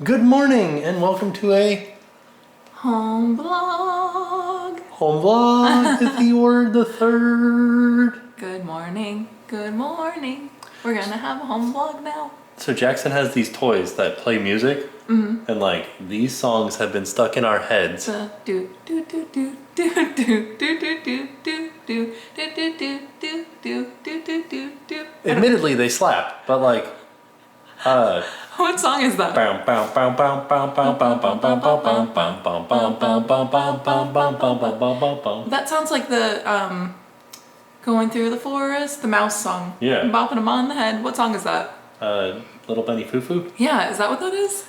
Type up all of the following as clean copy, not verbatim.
Good morning and welcome to a home vlog. Home vlog with Eeyore the third. Good morning, good morning. We're gonna have a home vlog now. So Jackson has these toys that play music, and like these songs have been stuck in our heads. Do do do do do do do do do do do do do do do do do do do do. Admittedly, they slap, but like, What song is that? That sounds like the going through the forest, the mouse song. Yeah. Bopping them on the head. What song is that? Little Benny Foo Foo. Yeah, is that what that is?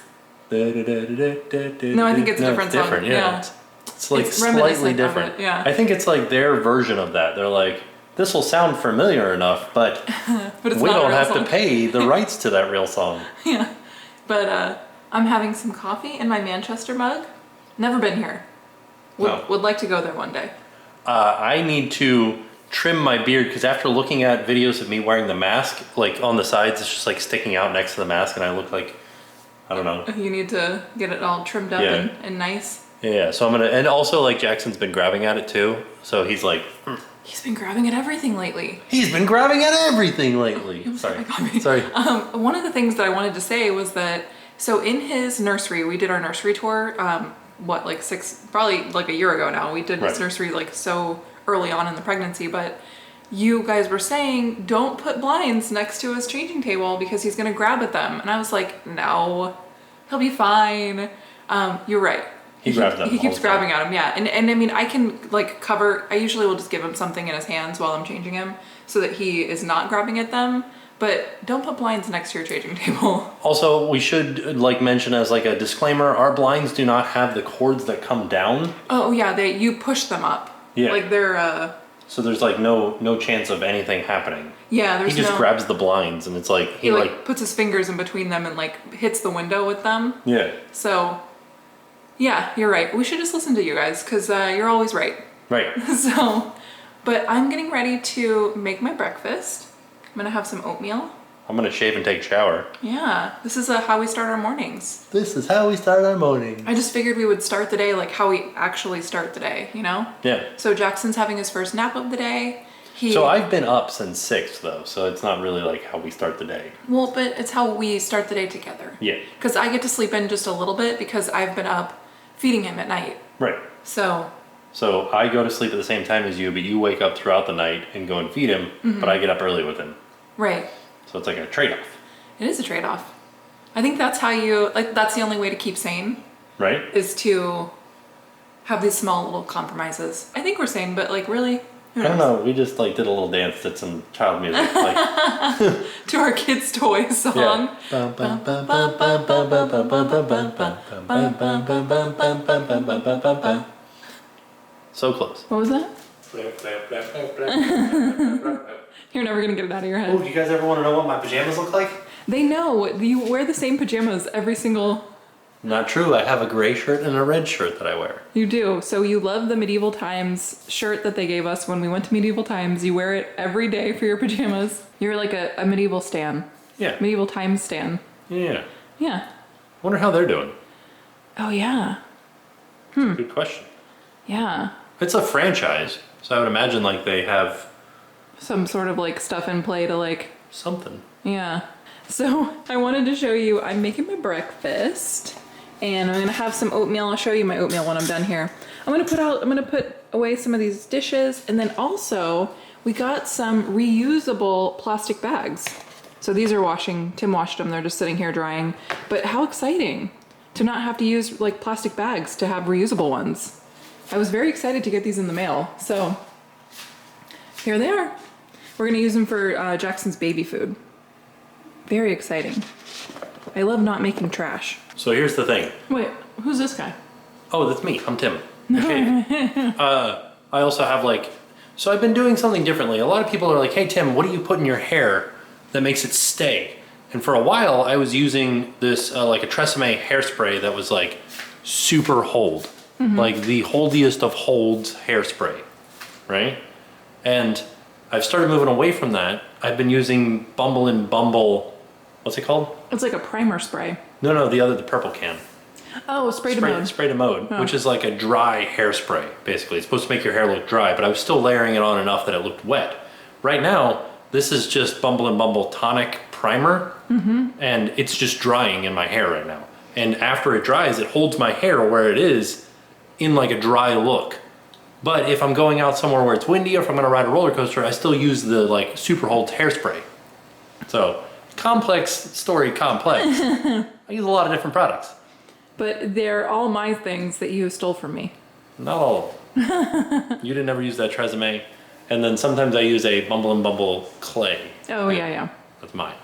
No, I think it's a different song. Different, Yeah. It's like It's slightly reminiscent of different. it, yeah. I think it's like their version of that. They're like, this will sound familiar enough, but But it's we not a don't real have song. to pay the rights to that real song. Yeah, but I'm having some coffee in my Manchester mug. Never been here. Would like to go there one day. I need to trim my beard because after looking at videos of me wearing the mask, like on the sides, it's just like sticking out next to the mask, and I look like, I don't know. You need to get it all trimmed up Yeah. and nice. Yeah, so I'm gonna, and also like Jackson's been grabbing at it too, so he's like, He's been grabbing at everything lately. he's been grabbing at everything lately. Sorry, sorry. One of the things that I wanted to say was that, so in his nursery, we did our nursery tour, probably like a year ago now. We did his nursery like so early on in the pregnancy, but you guys were saying, don't put blinds next to his changing table because he's gonna grab at them. And I was like, no, he'll be fine. You're right. He grabs them. He keeps grabbing at him, yeah. And I mean, I can like cover, I usually will just give him something in his hands while I'm changing him so that he is not grabbing at them. But don't put blinds next to your changing table. Also, we should like mention as like a disclaimer, our blinds do not have the cords that come down. Oh yeah, you push them up. Yeah. Like they're So there's like no chance of anything happening. yeah, there's He just grabs the blinds and it's like he like puts his fingers in between them and like hits the window with them. Yeah. So yeah, you're right. We should just listen to you guys because you're always right. Right. So, but I'm getting ready to make my breakfast. I'm gonna have some oatmeal. I'm gonna shave and take a shower. Yeah, this is how we start our mornings. This is how we start our morning. I just figured we would start the day like how we actually start the day, you know? Yeah. So Jackson's having his first nap of the day. So I've been up since 6 though, so it's not really like how we start the day. Well, but it's how we start the day together. Yeah. Because I get to sleep in just a little bit because I've been up feeding him at night. Right. So I go to sleep at the same time as you, but you wake up throughout the night and go and feed him, but I get up early with him. right. So it's like a trade-off. It is a trade-off. I think that's how that's the only way to keep sane. Right? Is to have these small little compromises. I think we're sane, but like really, who I don't knows? know, we just like did a little dance, did some child music. Like, To our kids' toy song. So close. What was that? You're never gonna get it out of your head. Oh, do you guys ever want to know what my pajamas look like? They know. You wear the same pajamas every single... Not true. I have a gray shirt and a red shirt that I wear. You do. So you love the Medieval Times shirt that they gave us when we went to Medieval Times. You wear it every day for your pajamas. You're like a medieval stan. Yeah. Medieval Times stan. Yeah. Yeah. Wonder how they're doing. Oh yeah. Good question. Yeah. It's a franchise, so I would imagine like they have Some sort of like stuff in play to like... something. Yeah. So I wanted to show you, I'm making my breakfast and I'm gonna have some oatmeal. I'll show you my oatmeal when I'm done here. I'm gonna put away some of these dishes, and then also we got some reusable plastic bags. So these are Tim washed them, they're just sitting here drying. But how exciting to not have to use like plastic bags to have reusable ones. I was very excited to get these in the mail. So here they are. We're gonna use them for Jackson's baby food. Very exciting. I love not making trash. So here's the thing. Wait, who's this guy? Oh, that's me. I'm Tim. I also have like, so I've been doing something differently. A lot of people are like, hey Tim, what do you put in your hair that makes it stay? And for a while I was using this like a Tresemme hairspray that was like super hold. Like the holdiest of holds hairspray, right? And I've started moving away from that. I've been using Bumble and Bumble, what's it called? It's like a primer spray. No, the purple can. Oh, spray to mode. Spray to mode, which is like a dry hairspray, basically. It's supposed to make your hair look dry, but I was still layering it on enough that it looked wet. Right now, this is just Bumble and Bumble tonic primer, and it's just drying in my hair right now. And after it dries, it holds my hair where it is in like a dry look. But if I'm going out somewhere where it's windy, or if I'm gonna ride a roller coaster, I still use the like Super Hold hairspray. So, complex story, complex. I use a lot of different products. But they're all my things that you stole from me. Not all of them. You didn't ever use that Tresemme. And then sometimes I use a Bumble and Bumble clay. Oh, yeah. That's mine.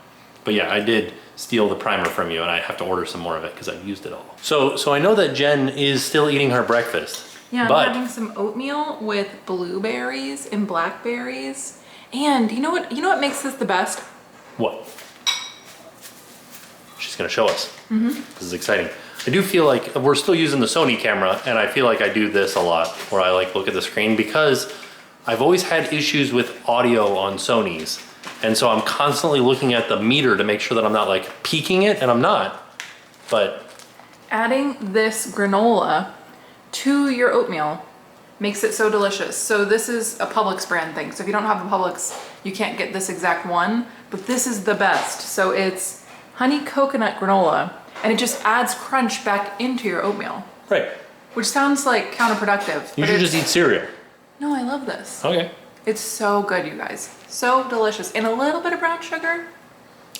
But yeah, I did steal the primer from you, and I have to order some more of it because I've used it all. So I know that Jen is still eating her breakfast. Yeah, but I'm having some oatmeal with blueberries and blackberries. And you know what makes this the best? What? She's gonna show us. This is exciting. I do feel like we're still using the Sony camera, and I feel like I do this a lot, where I like look at the screen, because I've always had issues with audio on Sony's. And so I'm constantly looking at the meter to make sure that I'm not like peaking it, and I'm not, but. Adding this granola to your oatmeal makes it so delicious. So this is a Publix brand thing. So if you don't have a Publix, you can't get this exact one, but this is the best. So it's honey coconut granola, and it just adds crunch back into your oatmeal. Right. Which sounds like counterproductive. You should just eat cereal. No, I love this. Okay. It's so good, you guys. So delicious. And a little bit of brown sugar.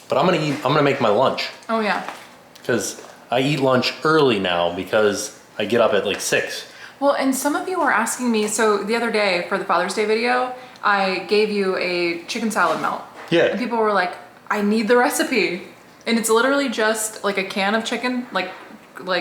But I'm gonna make my lunch. Oh yeah. Because I eat lunch early now because I get up at like 6. Well, and some of you were asking me, so the other day for the Father's Day video, I gave you a chicken salad melt. Yeah. And people were like, I need the recipe. And it's literally just like a can of chicken, like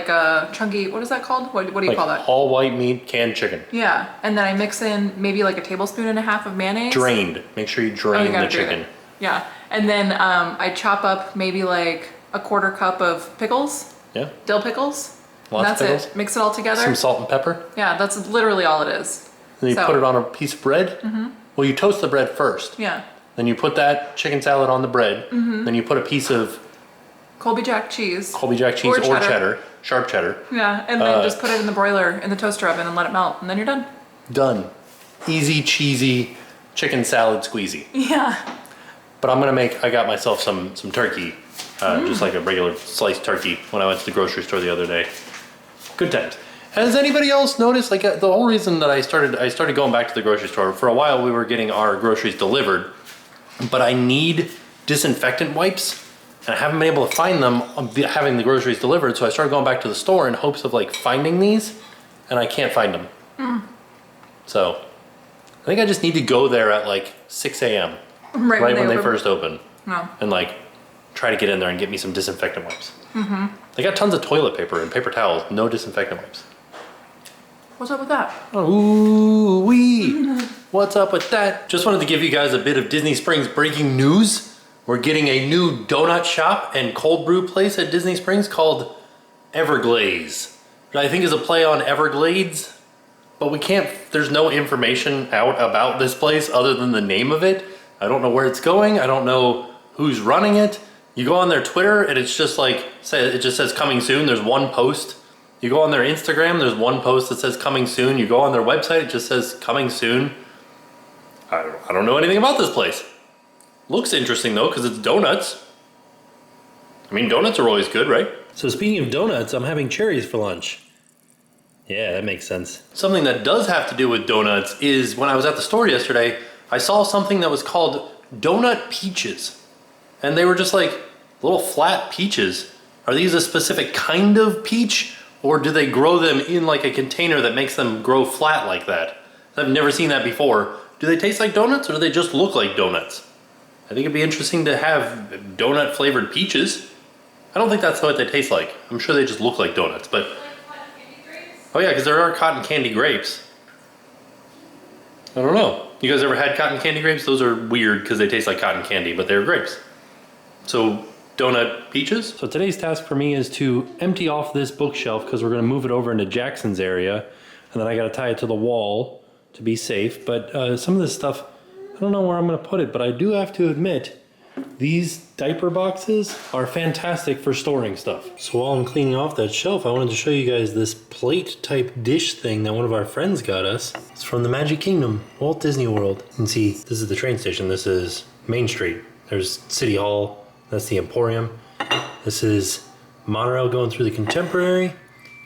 a chunky, what is that called? What do you call that? All white meat canned chicken. Yeah. And then I mix in maybe like a tablespoon and a half of mayonnaise. Drained. Make sure you drain the chicken. Yeah. And then I chop up maybe like a quarter cup of pickles. Yeah. Dill pickles. Lots that's of pickles. it. Mix it all together. Some salt and pepper. Yeah, that's literally all it is. Then you put it on a piece of bread. Well, you toast the bread first. Yeah. Then you put that chicken salad on the bread. Then you put a piece of Colby Jack cheese. Colby Jack cheese or cheddar. Sharp cheddar. Yeah, and then just put it in the broiler in the toaster oven and let it melt, and then you're done. Done. Easy, cheesy chicken salad squeezy. Yeah. But I got myself some turkey, just like a regular sliced turkey when I went to the grocery store the other day. Good times. Has anybody else noticed, like the whole reason that I started going back to the grocery store, for a while we were getting our groceries delivered, but I need disinfectant wipes, and I haven't been able to find them having the groceries delivered, so I started going back to the store in hopes of like finding these, and I can't find them. So, I think I just need to go there at like 6 a.m. Right when they first open. No. And like, try to get in there and get me some disinfectant wipes. They got tons of toilet paper and paper towels, no disinfectant wipes. What's up with that? Ooh wee! What's up with that? Just wanted to give you guys a bit of Disney Springs breaking news. We're getting a new donut shop and cold brew place at Disney Springs called Everglaze, which I think is a play on Everglades, but there's no information out about this place other than the name of it. I don't know where it's going. I don't know who's running it. You go on their Twitter and it's just like, it just says coming soon. There's one post. You go on their Instagram, there's one post that says coming soon. You go on their website, it just says coming soon. I don't know anything about this place. Looks interesting though, because it's donuts. I mean, donuts are always good, right? So speaking of donuts, I'm having cherries for lunch. Yeah, that makes sense. Something that does have to do with donuts is when I was at the store yesterday, I saw something that was called donut peaches. And they were just like little flat peaches. Are these a specific kind of peach? Or do they grow them in like a container that makes them grow flat like that? I've never seen that before. Do they taste like donuts or do they just look like donuts? I think it'd be interesting to have donut flavored peaches. I don't think that's what they taste like. I'm sure they just look like donuts, but... Oh yeah, because there are cotton candy grapes. I don't know. You guys ever had cotton candy grapes? Those are weird because they taste like cotton candy, but they're grapes. So, donut peaches? So today's task for me is to empty off this bookshelf because we're going to move it over into Jackson's area. And then I got to tie it to the wall to be safe. But some of this stuff, I don't know where I'm going to put it, but I do have to admit These diaper boxes are fantastic for storing stuff. So while I'm cleaning off that shelf, I wanted to show you guys this plate type dish thing that one of our friends got us. It's from the Magic Kingdom, Walt Disney World. You can see, this is the train station. This is Main Street. There's City Hall. That's the Emporium. This is monorail going through the Contemporary,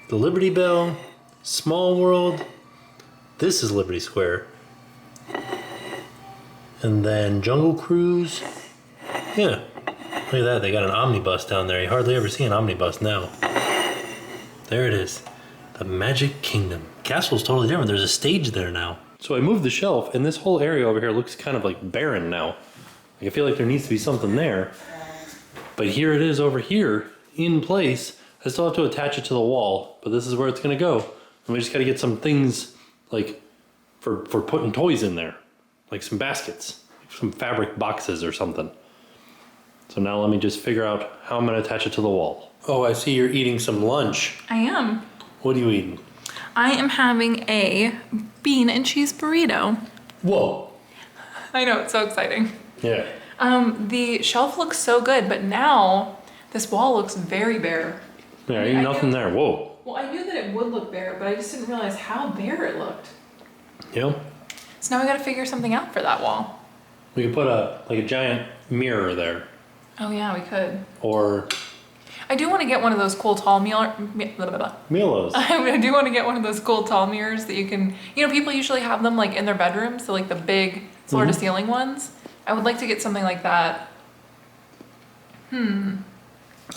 the Liberty Bell, Small World. This is Liberty Square. And then Jungle Cruise. Yeah, look at that, they got an omnibus down there. You hardly ever see an omnibus now. There it is, the Magic Kingdom. Castle's totally different, there's a stage there now. So I moved the shelf, and this whole area over here looks kind of like barren now. Like I feel like there needs to be something there. But here it is over here, in place. I still have to attach it to the wall, but this is where it's gonna go. And we just gotta get some things, like, for putting toys in there. Like some baskets, some fabric boxes or something. So now let me just figure out how I'm gonna attach it to the wall. Oh, I see you're eating some lunch. I am. What are you eating? I am having a bean and cheese burrito. Whoa. I know, it's so exciting. Yeah. The shelf looks so good, but now this wall looks very bare. Yeah, ain't nothing there. Whoa. Well, I knew that it would look bare, but I just didn't realize how bare it looked. Yeah. So now we gotta figure something out for that wall. We could put a giant mirror there. Oh yeah, we could. Or I do want to get one of those cool tall Milos. I do want to get one of those cool tall mirrors that you can, you know, people usually have them like in their bedrooms, so like the big floor to ceiling ones. I would like to get something like that. I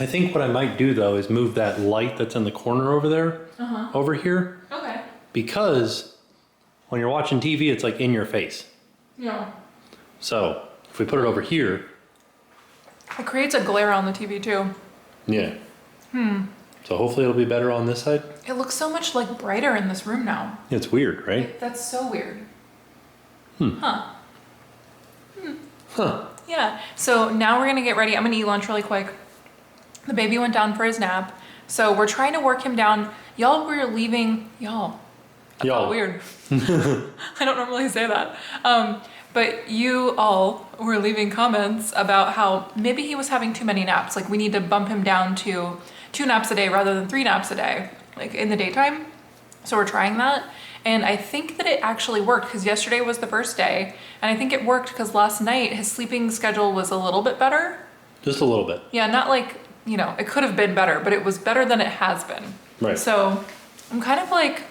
think what I might do though is move that light that's in the corner over there over here. Okay. Because when you're watching TV, it's like in your face. Yeah. So if we put it over here. It creates a glare on the TV too. Yeah. So hopefully it'll be better on this side. It looks so much like brighter in this room now. It's weird, right? That's so weird. Huh. Yeah. So now we're gonna get ready. I'm gonna eat lunch really quick. The baby went down for his nap. So we're trying to work him down. Y'all, we're leaving, y'all. That's Y'all. weird. I don't normally say that. But you all were leaving comments about how maybe he was having too many naps. Like we need to bump him down to 2 naps a day rather than 3 naps a day, like in the daytime. So we're trying that. And I think that it actually worked because yesterday was the first day. And I think it worked because last night his sleeping schedule was a little bit better. Just a little bit. Yeah, not like, you know, it could have been better, but it was better than it has been. Right. So I'm kind of like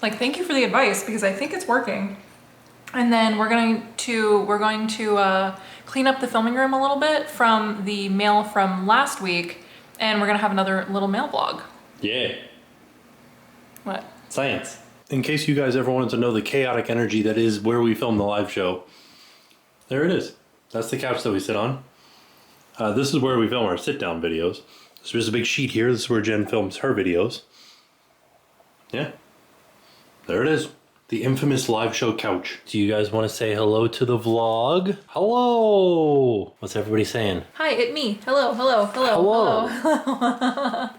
thank you for the advice because I think it's working. And then we're going to clean up the filming room a little bit from the mail from last week, and we're gonna have another little mail vlog. Yeah. What? Science. In case you guys ever wanted to know the chaotic energy that is where we film the live show, there it is. That's the couch that we sit on. This is where we film our sit-down videos. So there's a big sheet here. This is where Jen films her videos. Yeah. There it is. The infamous live show couch. Do you guys want to say hello to the vlog? Hello! What's everybody saying? Hi, it's me. Hello, hello, hello. Hello.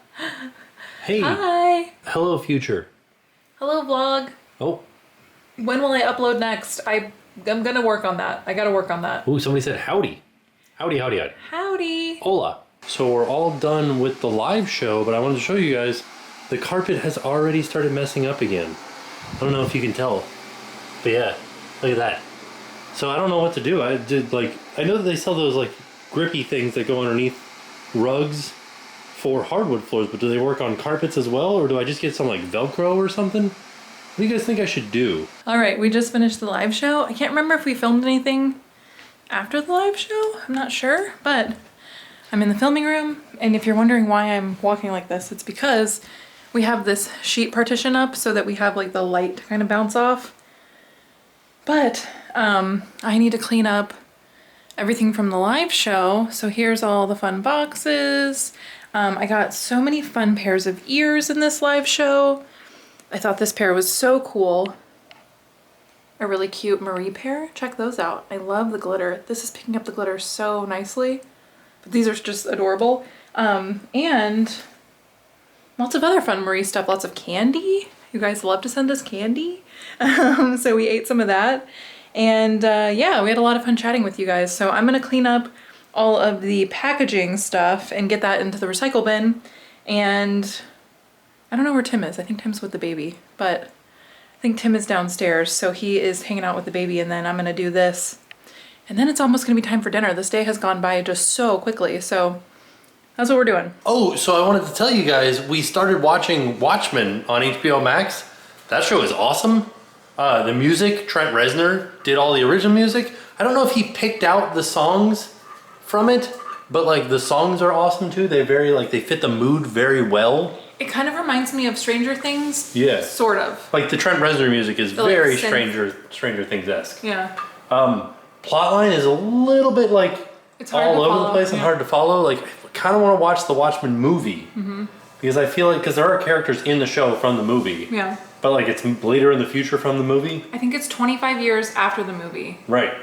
Hey. Hi. Hello, future. Hello, vlog. Oh. When will I upload next? I'm gonna work on that. I gotta work on that. Ooh, somebody said howdy. Howdy, howdy, howdy. Howdy. Hola. So we're all done with the live show, but I wanted to show you guys the carpet has already started messing up again. I don't know if you can tell, but yeah, look at that. So I don't know what to do. I know that they sell those like grippy things that go underneath rugs for hardwood floors, but do they work on carpets as well? Or do I just get some like Velcro or something? What do you guys think I should do? All right, we just finished the live show. I can't remember if we filmed anything after the live show. I'm not sure, but I'm in the filming room. And if you're wondering why I'm walking like this, it's because we have this sheet partition up so that we have like the light to kind of bounce off. But I need to clean up everything from the live show. So here's all the fun boxes. I got so many fun pairs of ears in this live show. I thought this pair was so cool. A really cute Marie pair. Check those out. I love the glitter. This is picking up the glitter so nicely. But these are just adorable. And lots of other fun Marie stuff. Lots of candy. You guys love to send us candy. So we ate some of that. And yeah, we had a lot of fun chatting with you guys. So I'm gonna clean up all of the packaging stuff and get that into the recycle bin. And I don't know where Tim is. I think Tim's with the baby, but I think Tim is downstairs. So he is hanging out with the baby, and then I'm gonna do this. And then it's almost gonna be time for dinner. This day has gone by just so quickly. So that's what we're doing. Oh, so I wanted to tell you guys, we started watching Watchmen on HBO Max. That show is awesome. The music, Trent Reznor did all the original music. I don't know if he picked out the songs from it, but like the songs are awesome too. They fit the mood very well. It kind of reminds me of Stranger Things. Yeah. Sort of. Like the Trent Reznor music is very Stranger Things-esque. Yeah. Plotline is a little bit like it's hard all to over the place and hard to follow. Like I kind of want to watch the Watchmen movie because I feel like there are characters in the show from the movie. Yeah. But like it's later in the future from the movie. I think it's 25 years after the movie. Right.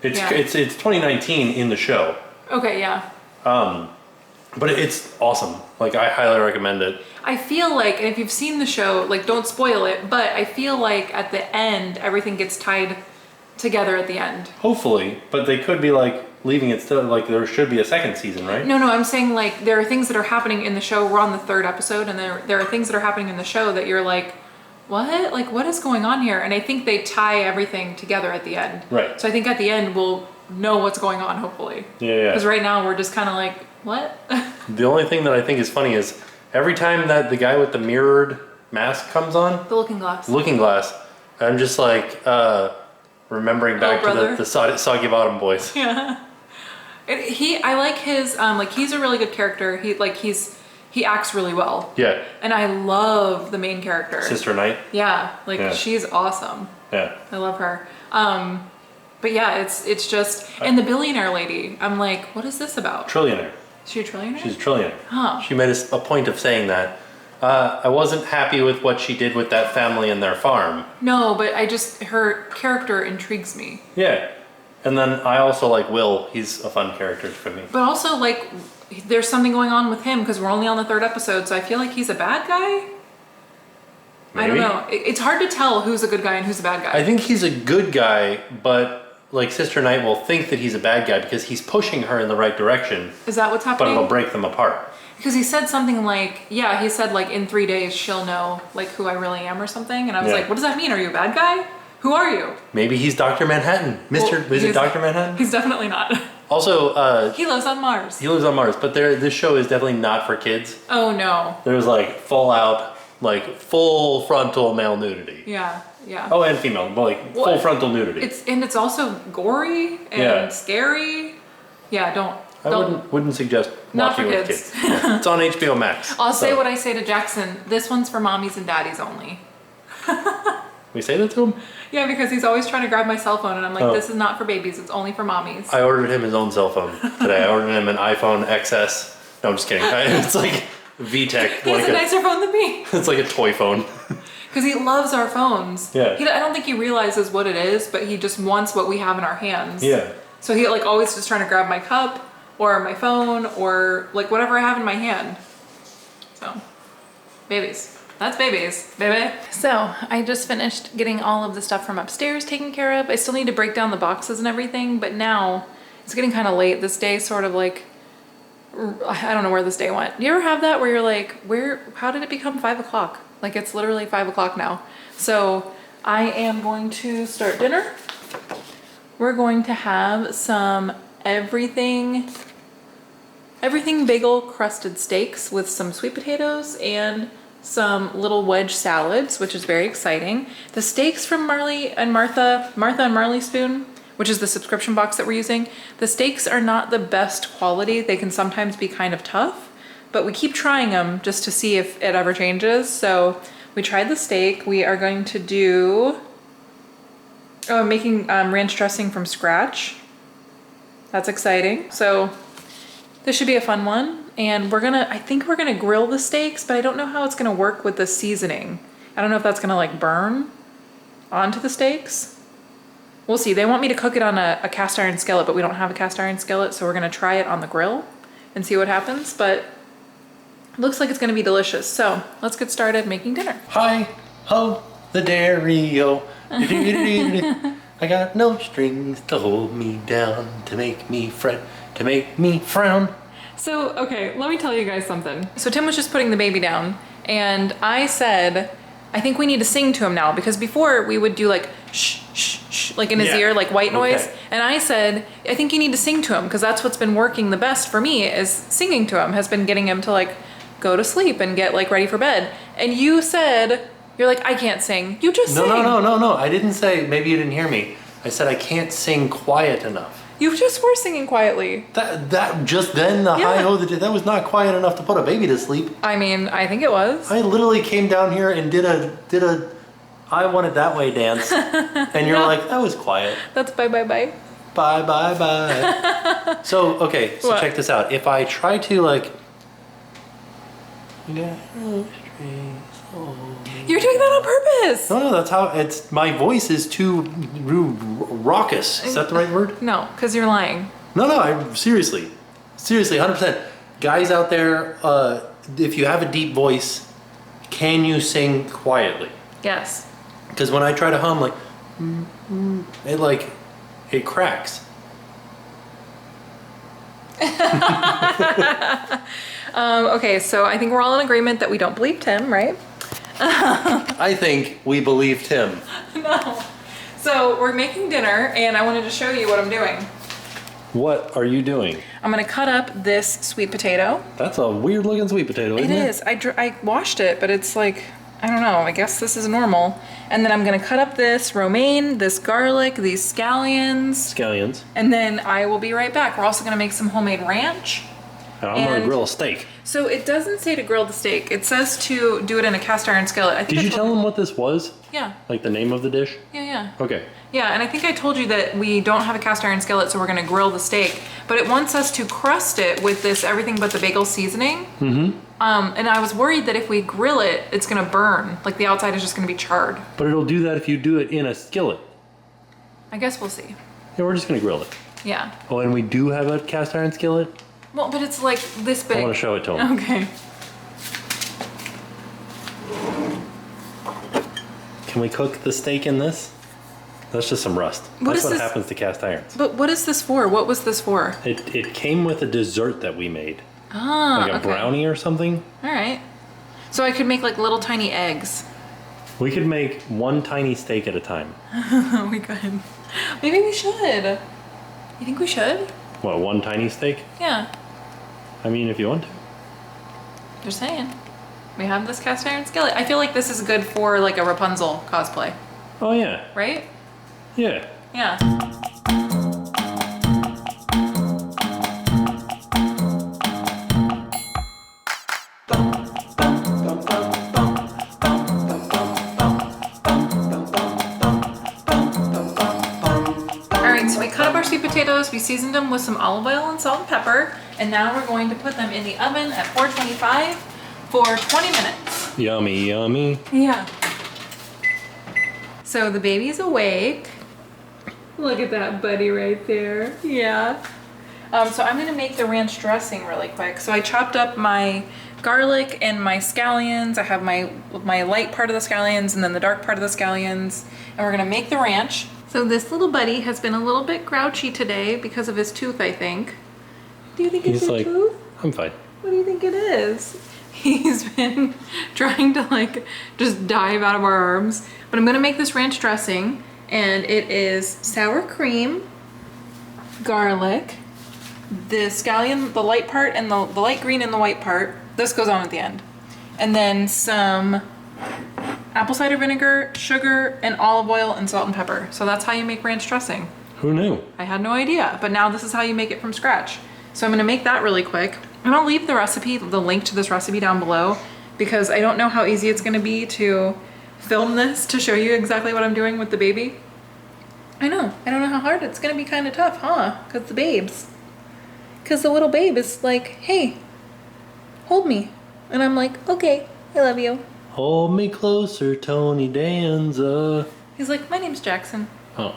It's 2019 in the show. Okay, yeah. But it's awesome. Like I highly recommend it. I feel like, and if you've seen the show, like don't spoil it, but I feel like at the end everything gets tied together at the end. Hopefully, but they could be like leaving it still, like there should be a second season, right? No, I'm saying like there are things that are happening in the show. We're on the 3rd episode, and there are things that are happening in the show that you're like, what? Like what is going on here? And I think they tie everything together at the end. Right. So I think at the end we'll know what's going on, hopefully. Yeah. Because right now we're just kind of like, what? The only thing that I think is funny is every time that the guy with the mirrored mask comes on, The Looking Glass, I'm just like remembering back to the Soggy Bottom Boys. Yeah. I like his like he's a really good character. He acts really well. Yeah. And I love the main character. Sister Knight. Yeah, she's awesome. Yeah. I love her. But yeah, it's just, and the billionaire lady, I'm like, what is this about? Trillionaire. Is she a trillionaire? She's a trillionaire. Huh. She made a point of saying that. I wasn't happy with what she did with that family and their farm. No, but her character intrigues me. Yeah. And then I also like Will. He's a fun character for me. But also like, there's something going on with him because we're only on the 3rd episode, so I feel like he's a bad guy. Maybe. I don't know. It's hard to tell who's a good guy and who's a bad guy. I think he's a good guy, but like Sister Knight will think that he's a bad guy because he's pushing her in the right direction. Is that what's happening? But it'll break them apart. Because he said something like, yeah, he said like in 3 days she'll know like who I really am or something. And I was like, what does that mean? Are you a bad guy? Who are you? Maybe he's Dr. Manhattan. Is it Dr. Manhattan? He's definitely not. Also, he lives on Mars. He lives on Mars, but this show is definitely not for kids. Oh no. There's like full frontal male nudity. Yeah. Oh, and female, but like full frontal nudity. It's also gory and scary. Yeah, I wouldn't suggest watching with kids. It's on HBO Max. I'll say what I say to Jackson. This one's for mommies and daddies only. We say that to him? Yeah, because he's always trying to grab my cell phone, and I'm like, this is not for babies. It's only for mommies. I ordered him his own cell phone today. I ordered him an iPhone XS. No, I'm just kidding. It's like VTech. He has a nicer phone than me. It's like a toy phone. Because he loves our phones. Yeah. I don't think he realizes what it is, but he just wants what we have in our hands. Yeah. So he like always just trying to grab my cup or my phone or like whatever I have in my hand. So, babies. That's babies, baby. So I just finished getting all of the stuff from upstairs taken care of. I still need to break down the boxes and everything, but now it's getting kind of late. This day sort of like, I don't know where this day went. Do you ever have that where you're like, how did it become 5 o'clock? Like it's literally 5 o'clock now. So I am going to start dinner. We're going to have some everything bagel crusted steaks with some sweet potatoes and some little wedge salads, which is very exciting. The steaks from Marley and Martha and Marley Spoon, which is the subscription box that we're using. The steaks are not the best quality. They can sometimes be kind of tough, but we keep trying them just to see if it ever changes. So we tried the steak. We are going to do, I'm making ranch dressing from scratch. That's exciting. So this should be a fun one. And I think we're gonna grill the steaks, but I don't know how it's gonna work with the seasoning. I don't know if that's gonna like burn onto the steaks. We'll see. They want me to cook it on a cast iron skillet, but we don't have a cast iron skillet, so we're gonna try it on the grill and see what happens, but it looks like it's gonna be delicious. So let's get started making dinner. Hi, ho, the dairy-o. I got no strings to hold me down, to make me fret. to make me frown. So, okay, let me tell you guys something. So Tim was just putting the baby down, and I said, I think we need to sing to him now, because before we would do like shh, shh, shh, like in his ear, like white noise. Okay. And I said, I think you need to sing to him, because that's what's been working the best for me, is singing to him, has been getting him to like go to sleep and get like ready for bed. And you said, you're like, I can't sing. You just sing. No. I didn't say, maybe you didn't hear me. I said I can't sing quiet enough. You just were singing quietly. That just then the hi-ho, that was not quiet enough to put a baby to sleep. I mean, I think it was. I literally came down here and did a I want it that way dance. And you're like, that was quiet. That's bye bye bye. Bye bye bye. So, okay, so What? check this out. If I try to like You're doing that on purpose. No, that's how it's. My voice is too raucous. Is that the right word? No, because you're lying. No, I seriously, 100%. Guys out there, if you have a deep voice, can you sing quietly? Yes. Because when I try to hum, it cracks. Okay, so I think we're all in agreement that we don't believe Tim, right? I think we believed him. No. So we're making dinner, and I wanted to show you what I'm doing. What are you doing? I'm gonna cut up this sweet potato. That's a weird looking sweet potato, isn't it? It is. I washed it, but it's like, I don't know, I guess this is normal. And then I'm gonna cut up this romaine, this garlic, these scallions. Scallions. And then I will be right back. We're also gonna make some homemade ranch. And I'm gonna grill a steak. So it doesn't say to grill the steak. It says to do it in a cast iron skillet. I think Did you tell them what this was? Yeah. Like the name of the dish? Yeah. Okay. Yeah, and I think I told you that we don't have a cast iron skillet, so we're gonna grill the steak. But it wants us to crust it with this everything but the bagel seasoning. Mm-hmm. And I was worried that if we grill it, it's gonna burn. Like the outside is just gonna be charred. But it'll do that if you do it in a skillet. I guess we'll see. Yeah, we're just gonna grill it. Yeah. Oh, and we do have a cast iron skillet? Well, but it's like this big. I want to show it to them. Okay. Can we cook the steak in this? That's just some rust. That's what happens to cast irons. But what is this for? What was this for? It came with a dessert that we made. Ah, like a brownie or something. All right. So I could make like little tiny eggs. We could make one tiny steak at a time. We could. Maybe we should. You think we should? What, one tiny steak? Yeah. I mean, if you want to. Just saying. We have this cast iron skillet. I feel like this is good for like a Rapunzel cosplay. Oh, yeah. Right? Yeah. Yeah. Alright, so we cut up our sweet potatoes, we seasoned them with some olive oil and salt and pepper, and now we're going to put them in the oven at 425 for 20 minutes. Yummy, yummy. Yeah. So the baby's awake. Look at that buddy right there. Yeah. So I'm gonna make the ranch dressing really quick. So I chopped up my garlic and my scallions. I have my light part of the scallions and then the dark part of the scallions. And we're gonna make the ranch. So this little buddy has been a little bit grouchy today because of his tooth, I think. Do you think it's his tooth? I'm fine. What do you think it is? He's been trying to like just dive out of our arms. But I'm gonna make this ranch dressing, and it is sour cream, garlic, the scallion, the light part, and the light green and the white part. This goes on at the end. And then some apple cider vinegar, sugar, and olive oil, and salt and pepper. So that's how you make ranch dressing. Who knew? I had no idea, but now this is how you make it from scratch. So I'm gonna make that really quick. And I'll leave the recipe, the link to this recipe down below, because I don't know how easy it's gonna be to film this to show you exactly what I'm doing with the baby. I know, I don't know how hard it's gonna be kind of tough, huh? Because the babes. Because the little babe is like, hey, hold me. And I'm like, okay, I love you. Hold me closer, Tony Danza. He's like, my name's Jackson. Oh.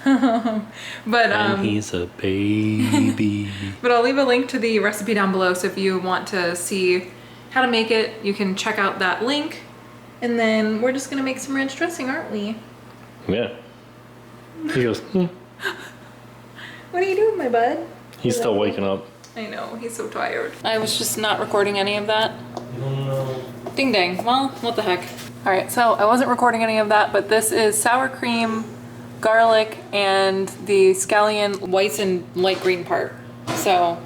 But And he's a baby. But I'll leave a link to the recipe down below, so if you want to see how to make it, you can check out that link. And then we're just gonna make some ranch dressing, aren't we? Yeah. He goes, What are you doing, my bud? He's still waking up. I know, he's so tired. I was just not recording any of that. No. Ding dang. Well, what the heck. All right, so I wasn't recording any of that, but this is sour cream, garlic, and the scallion whites and light green part. So,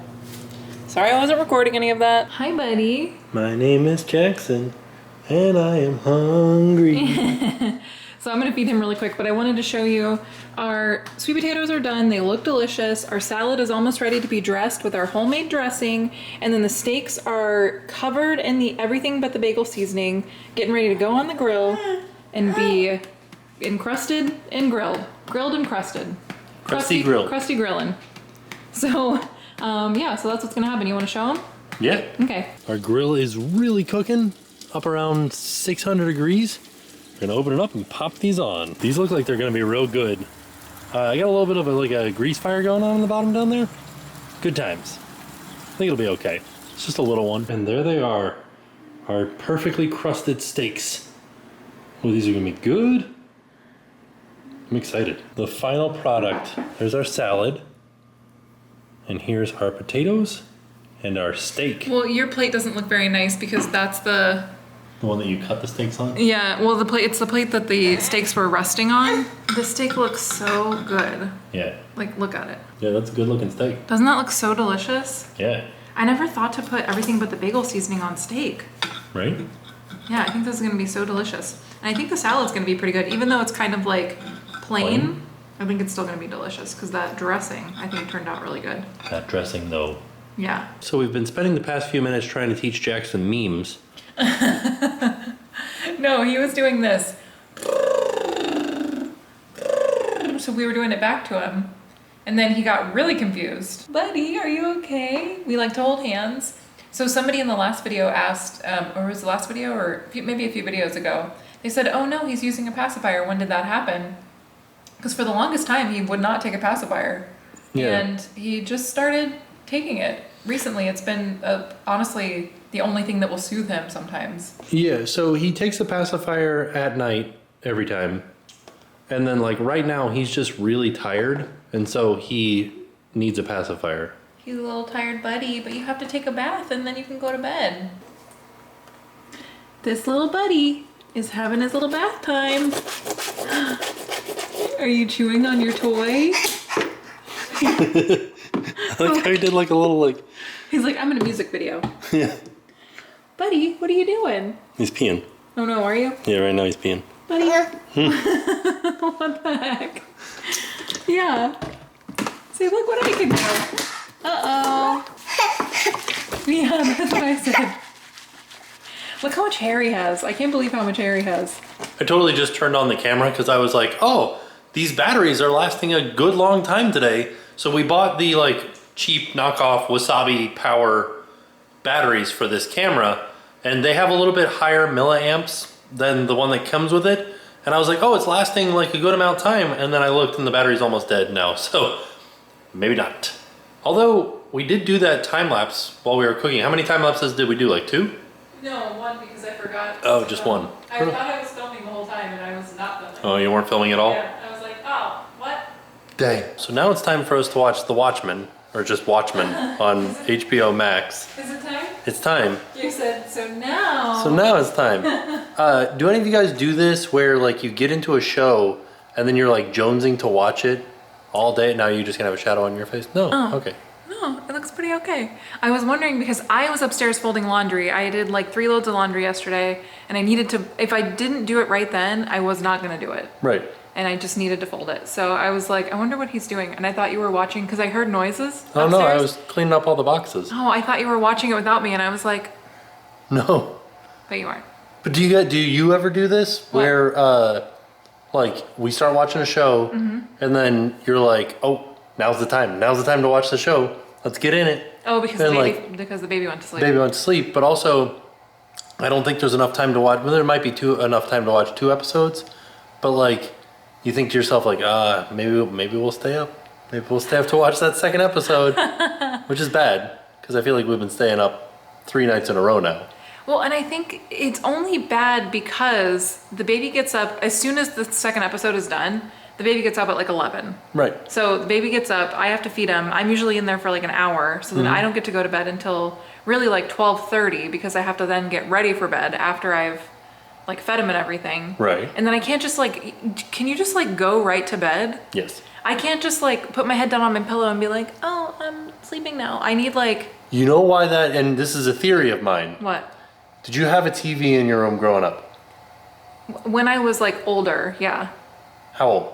sorry I wasn't recording any of that. Hi, buddy. My name is Jackson, and I am hungry. So I'm gonna feed him really quick, but I wanted to show you our sweet potatoes are done. They look delicious. Our salad is almost ready to be dressed with our homemade dressing. And then the steaks are covered in the everything but the bagel seasoning, getting ready to go on the grill and be encrusted and grilled. Grilled and crusted. Crusty grill. Crusty grilling. So, yeah, so that's what's gonna happen. You wanna show them? Yeah. Okay. Our grill is really cooking, up around 600 degrees. We're gonna open it up and pop these on. These look like they're gonna be real good. I got a little bit of a grease fire going on the bottom down there. Good times. I think it'll be okay. It's just a little one. And there they are, our perfectly crusted steaks. Oh, these are gonna be good. I'm excited. The final product, there's our salad. And here's our potatoes and our steak. Well, your plate doesn't look very nice because that's the one that you cut the steaks on? Yeah, well, it's the plate that the steaks were resting on. The steak looks so good. Yeah. Like, look at it. Yeah, that's a good looking steak. Doesn't that look so delicious? Yeah. I never thought to put everything but the bagel seasoning on steak. Right? Yeah, I think this is gonna be so delicious. And I think the salad's gonna be pretty good. Even though it's kind of like plain? I think it's still gonna be delicious because that dressing, I think, turned out really good. That dressing, though. Yeah. So we've been spending the past few minutes trying to teach Jackson memes. No, he was doing this. So we were doing it back to him. And then he got really confused. Buddy, are you okay? We like to hold hands. So somebody in the last video asked, or was the last video or maybe a few videos ago, they said, oh no, he's using a pacifier. When did that happen? Because for the longest time, he would not take a pacifier. Yeah. And he just started taking it. Recently, it's been, honestly, the only thing that will soothe him sometimes. Yeah, so he takes a pacifier at night every time. And then, like, right now, he's just really tired. And so he needs a pacifier. He's a little tired buddy, but you have to take a bath and then you can go to bed. This little buddy is having his little bath time. Are you chewing on your toy? I like how he did like a little like... He's like, I'm in a music video. Yeah. Buddy, what are you doing? He's peeing. Oh no, are you? Yeah, right now he's peeing. Buddy? What the heck? Yeah. See, look what I can do. Uh-oh. Yeah, that's what I said. Look how much hair he has. I can't believe how much hair he has. I totally just turned on the camera because I was like, oh, these batteries are lasting a good long time today. So we bought the like cheap knockoff Wasabi Power batteries for this camera, and they have a little bit higher milliamps than the one that comes with it. And I was like, oh, it's lasting like a good amount of time. And then I looked and the battery's almost dead now. So maybe not. Although we did do that time lapse while we were cooking. How many time lapses did we do? Like 2? No, 1 because I forgot. Oh, just 1. I thought I was filming the whole time and I was not filming. Oh, you weren't filming at all? Yeah, I was like, oh, what? Dang. So now it's time for us to watch The Watchmen, or just Watchmen on HBO Max. Is it time? It's time. You said, so now. So now it's time. Do any of you guys do this where like you get into a show and then you're like jonesing to watch it all day? Now you just gonna have a shadow on your face? No. Oh. Okay. No, it looks pretty okay. I was wondering because I was upstairs folding laundry. I did like 3 loads of laundry yesterday and I needed to, if I didn't do it right then, I was not gonna do it. Right. And I just needed to fold it. So I was like, I wonder what he's doing. And I thought you were watching because I heard noises upstairs. Oh no, I was cleaning up all the boxes. Oh, I thought you were watching it without me and I was like, no. But you aren't. But do you ever do this what? where like we start watching a show and then you're like, oh, now's the time to watch the show. Let's get in it. Oh, because the baby went to sleep. Baby went to sleep, but also I don't think there's enough time to watch. Well, there might be enough time to watch 2 episodes, but like you think to yourself like, maybe we'll stay up. Maybe we'll stay up to watch that 2nd episode, which is bad because I feel like we've been staying up 3 nights in a row now. Well, and I think it's only bad because the baby gets up as soon as the 2nd episode is done. the baby gets up at like 11. Right. So the baby gets up, I have to feed him. I'm usually in there for like an hour. So then I don't get to go to bed until really like 12:30 because I have to then get ready for bed after I've like fed him and everything. Right. And then I can't just like, can you just like go right to bed? Yes. I can't just like put my head down on my pillow and be like, oh, I'm sleeping now. I need like... You know why that, and this is a theory of mine. What? Did you have a TV in your room growing up? When I was like older, yeah. How old?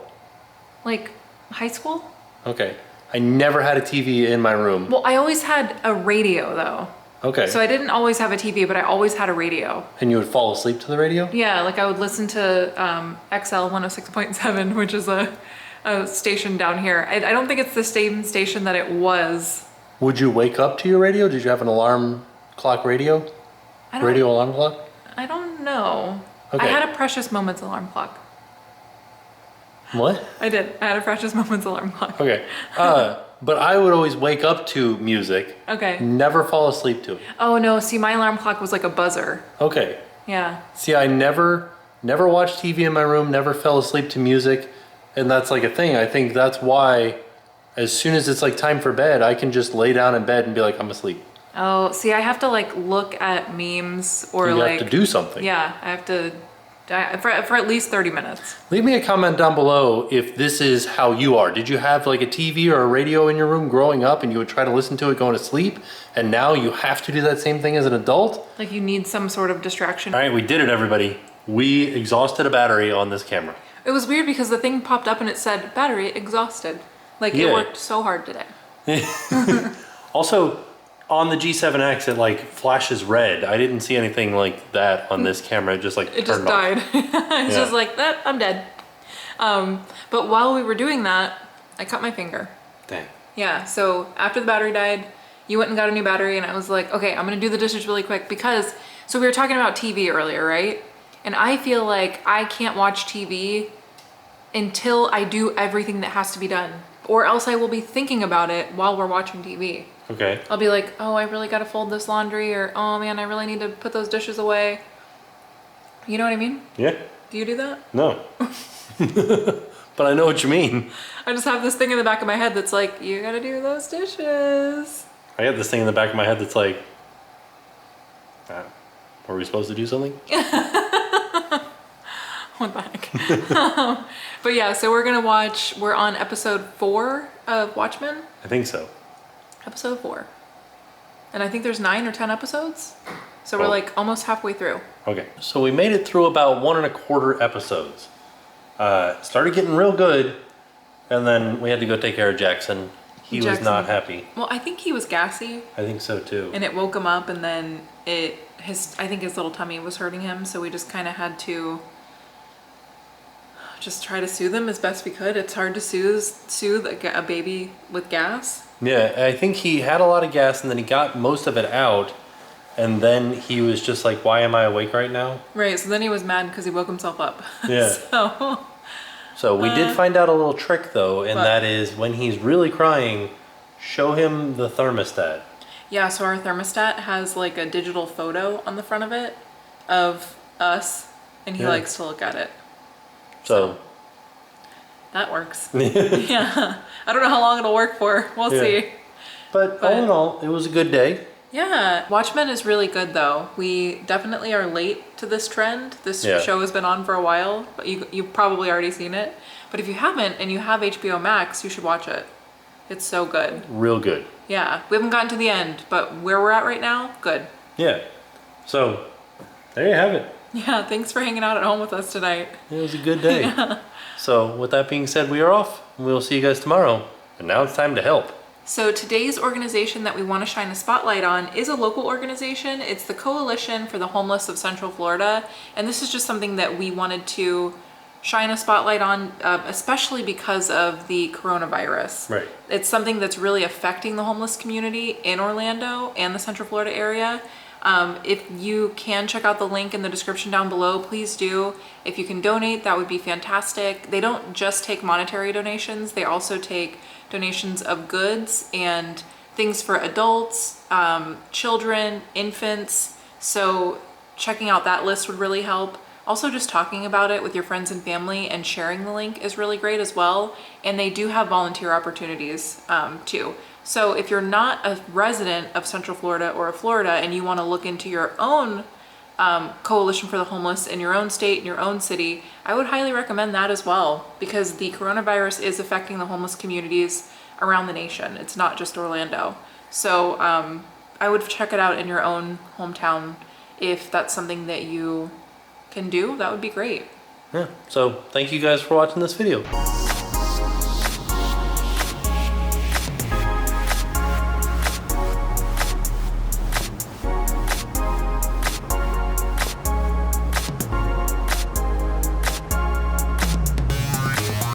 Like high school? Okay. I never had a TV in my room. Well, I always had a radio though. Okay. So I didn't always have a TV, but I always had a radio. And you would fall asleep to the radio? Yeah, like I would listen to XL 106.7, which is a station down here. I don't think it's the same station that it was. Would you wake up to your radio? Did you have an alarm clock radio? Radio alarm clock? I don't know. Okay. I had a Precious Moments alarm clock. What? I did. I had a Precious Moments alarm clock. Okay. But I would always wake up to music. Okay. Never fall asleep to it. Oh no, see my alarm clock was like a buzzer. Okay. Yeah. See, I never watched TV in my room, never fell asleep to music. And that's like a thing. I think that's why as soon as it's like time for bed, I can just lay down in bed and be like, I'm asleep. Oh, see, I have to like look at memes or You like... have to do something. Yeah, I have to... for at least 30 minutes. Leave me a comment down below if this is how you are. Did you have like a TV or a radio in your room growing up and you would try to listen to it going to sleep, and now you have to do that same thing as an adult? Like you need some sort of distraction. All right, we did it, everybody. We exhausted a battery on this camera. It was weird because the thing popped up and it said battery exhausted. Like Yeah. it worked so hard today. Also, on the G7X, it like flashes red. I didn't see anything like that on this camera. It just like It just turned off. died. It's just like that. I'm dead. But while we were doing that, I cut my finger. Dang. Yeah. So after the battery died, you went and got a new battery, and I was like, okay, I'm gonna do the dishes really quick because. So we were talking about TV earlier, right? And I feel like I can't watch TV until I do everything that has to be done, or else I will be thinking about it while we're watching TV. Okay. I'll be like, oh, I really gotta fold this laundry, or oh man, I really need to put those dishes away. You know what I mean? Yeah. Do you do that? No. But I know what you mean. I just have this thing in the back of my head that's like, you gotta do those dishes. I have this thing in the back of my head that's like, were we supposed to do something? What the heck? But yeah, so we're on episode 4 of Watchmen. I think so. Episode 4. And I think there's 9 or 10 episodes. So we're Oh. like almost halfway through. Okay. So we made it through about 1 1/4 episodes. Started getting real good, and then we had to go take care of Jackson. He was Jackson. not happy. Well, I think he was gassy I think so too. and it woke him up, and then I think his little tummy was hurting him, so we just kind of had to just try to soothe him as best we could. It's hard to soothe a baby with gas. Yeah, I think he had a lot of gas, and then he got most of it out, and then he was just like, why am I awake right now? Right, so then he was mad because he woke himself up. Yeah. So we did find out a little trick though, and What? that is when he's really crying, show him the thermostat. Yeah, so our thermostat has like a digital photo on the front of it of us, and he Yeah. likes to look at it. So That works. Yeah. I don't know how long it'll work for. We'll Yeah. see. But all in all, it was a good day. Yeah. Watchmen is really good though. We definitely are late to this trend. This Yeah. show has been on for a while, but you've probably already seen it. But if you haven't and you have HBO Max, you should watch it. It's so good. Real good. Yeah. We haven't gotten to the end, but where we're at right now, good. Yeah. So there you have it. Yeah, thanks for hanging out at home with us tonight. It was a good day. So with that being said, we are off. We'll see you guys tomorrow. And now it's time to help. So today's organization that we want to shine a spotlight on is a local organization. It's the Coalition for the Homeless of Central Florida. And this is just something that we wanted to shine a spotlight on, especially because of the coronavirus. Right. It's something that's really affecting the homeless community in Orlando and the Central Florida area. If you can check out the link in the description down below, please do. If you can donate, that would be fantastic. They don't just take monetary donations, they also take donations of goods and things for adults, children, infants. So checking out that list would really help. Also, just talking about it with your friends and family and sharing the link is really great as well. And they do have volunteer opportunities too. So if you're not a resident of Central Florida or of Florida and you want to look into your own coalition for the homeless in your own state, in your own city, I would highly recommend that as well, because the coronavirus is affecting the homeless communities around the nation. It's not just Orlando. So I would check it out in your own hometown. If that's something that you can do, that would be great. Yeah, so thank you guys for watching this video.